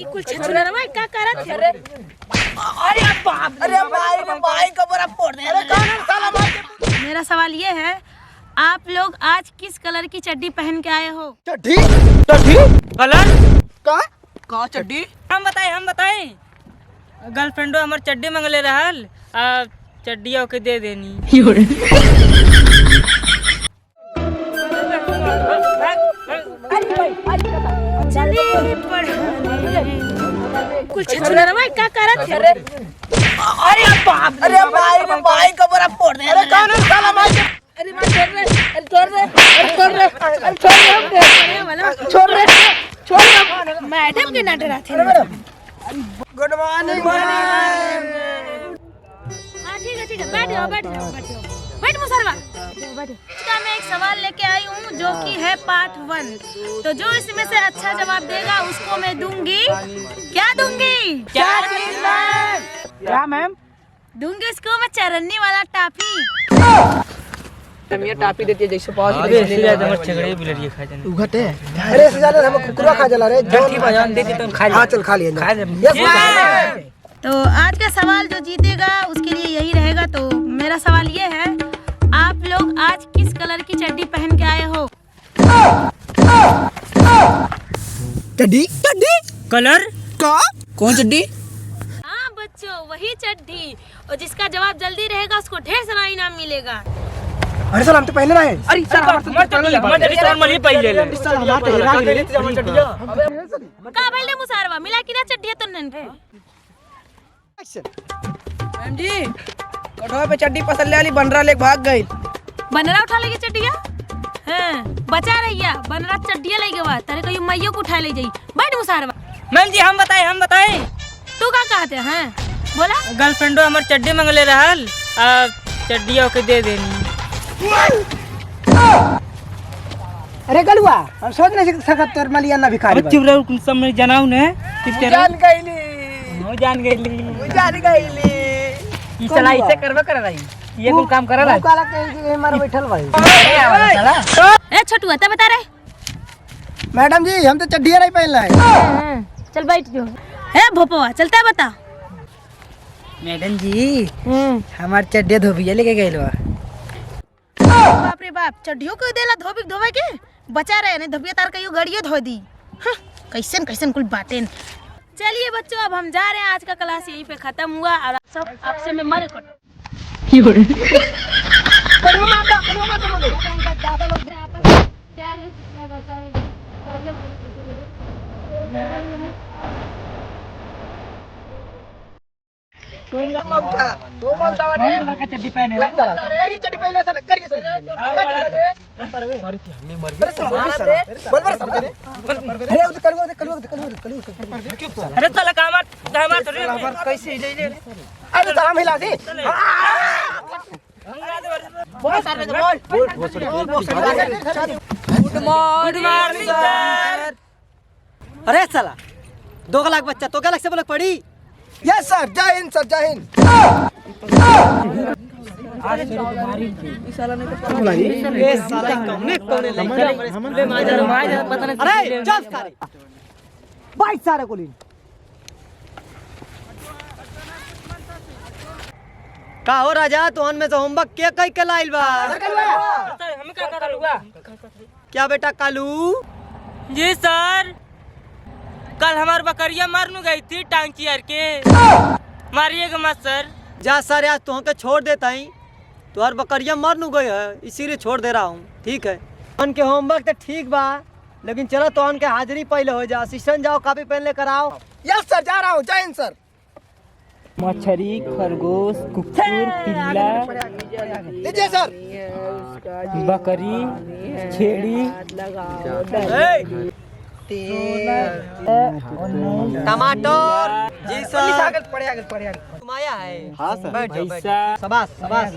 कुल छछुना रे भाई क्या करत है? अरे बाप, अरे भाई का बड़ा फोड़ दे। अरे कौन है साला मार? मेरा सवाल ये है, आप लोग आज किस कलर की चड्डी पहन के आए हो? चड्डी चड्डी कलर का चड्डी? हम बताएं गर्लफ्रेंडो हमार चड्डी मंगले रहल चड्डिया के दे देनी। चलिए कुल छछुना रे भाई क्या करत है? अरे बाप, अरे भाई का बड़ा फोड़ दे। अरे कौन है साला मार? अरे मार छोड़ रे, अरे छोड़ रे, अरे छोड़ रे, अरे छोड़ रे, छोड़ रे। मैडम के ना डराते हैं। Good morning. हाँ ठीक है बैठ जाओ बैठ मुसरवा बैठ। इसका मैं एक सवाल लेके आई हूँ जो कि है पार्ट 1। तो जो इसमें से अच्छा जवाब देगा उसको मैं दूंगी। क्या दूंगी? क्या मैम? दूंगी उसको मैं चरन्नी वाला टाफी। ये टापी देती है जैसे पास अरे इसलिए हमर छगड़े बिलरिए खा जाने उगटे। अरे से ज्यादा हम कुकुरा खा जला रे। जट्ठी बजान देती तो खा हां चल खा लिए खा ले। तो आज का सवाल जो जीतेगा उसके लिए यही रहेगा। तो मेरा सवाल ये है, आप लोग आज किस कलर की चड्डी पहन के आए हो? चड्डी कलर का कौन चड्डी? हाँ बच्चों वही चड्डी, और जिसका जवाब जल्दी रहेगा उसको ढेर सारा इनाम मिलेगा। अरे सर हम तो पहले ना है। अरे सर मत मली पहले ले का भइले मुसारवा मिला कि ना चड्डी तो नन के। मैम जी कटवा पे चड्डी पसंद ले वाली बनरा ले भाग गई। बनरा उठा लेगी चड्डिया? हां बचा रहिया बनरा चड्डिया ले गवा तारे कहियो मैयो को उठा ले जाई। बैठ मुसारवा। मैम जी हम बताएं तू का कहते हैं बोला? गर्लफ्रेंडो हमार चड्डी मंगले रहल चड्डिया के दे देनी। अरे गलुआ हम सोच नहीं सकत तोर मलिया ना भिखारी। चुप रहो कुछ समय जनाऊ ने जान गईली ई साला इसे करबे कर रही ये कोई काम कर रहा है। काला के मार बैठल भाई। ए छोटू आता बता रहे। मैडम जी हम तो चड्डिया नहीं पहन रहे। चल बैठ जो। ए भोपवा चलता बता। मैडम जी हमार चड्डिया धोबिया लेके गइल बा। बाप रे बाप चड्डियों को देला धोबे के बचा रहे नहीं धोबिया तार कहियो गड़ियो धो दी। कैसन कुल बातें। चलिए बच्चों अब हम जा रहे हैं। आज का क्लास यहीं पे खत्म हुआ और सब आपसे मैं मरे को अरे साला काम थोड़ी कैसे ले ले अरे तो हम हिला दे। Good morning sir. अरे साला 2 लाख बच्चा तो क्या लग से बोलक पड़ी? यस सर जय हिंद सर जय हिंद। अरे चल सारे बाइट सारे कोली का हो राजा तोहन में से होमवर्क के कई के लाइल बा? हम क्या करूंगा? क्या बेटा कालू? जी सर कल हमार बकरिया मारनू गई थी टांग चियर के मारिएगा मत सर। जा सर आज तुह के छोड़ देता ही तुहार बकरिया मरनू गई है इसीलिए छोड़ दे रहा हूँ। ठीक है उनके होमवर्क तो ठीक बा लेकिन चलो तो उनके हाजिरी पहले हो जा। असिस्टेंट जाओ कॉपी पेन लेकर आओ। यस सर जा रहा हूँ जय हिंद सर। मछली खरगोश कुकुर पिल्ला लीजिए सर। बकरी छेड़ी टमाटर जी सर तुम आया है? हाँ सर। बैठ जाओ शाबाश शाबाश।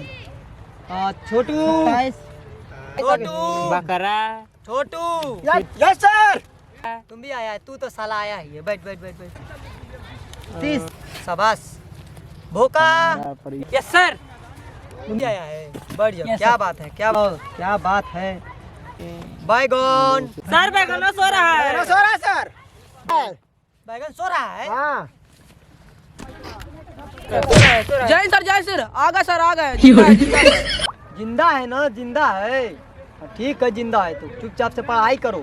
छोटू बकरा छोटू यस सर। तुम भी आया है? तू तो साला आया ही है। बैठ बैठ बैठ बैठ। 30 शाबाश। भोका यस सर। तुम भी आया है? बैठ जाओ। क्या बात है क्या बात है? बैगन सर बैगन सो रहा है। सो रहा सर। बैगन सो रहा है। हाँ जय सर जय सर आ गए सर आ गए जिंदा है, जिंदा है। जिंदा है ना, जिंदा है। ठीक है, जिंदा है तो चुपचाप से पढ़ाई करो।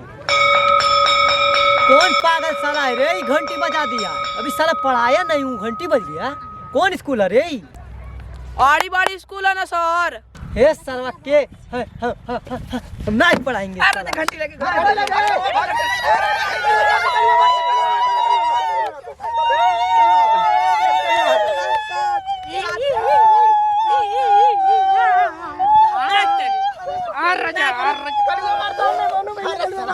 कौन पागल साला है रे, घंटी बजा दिया। अभी साला पढ़ाया नहीं हूँ, घंटी बज गया। कौन स्कूल है रे? आड़ी बाड़ी स्कूल है ना सर। हे साला के हम नहीं पढ़ाएंगे साला। घंटी लगी।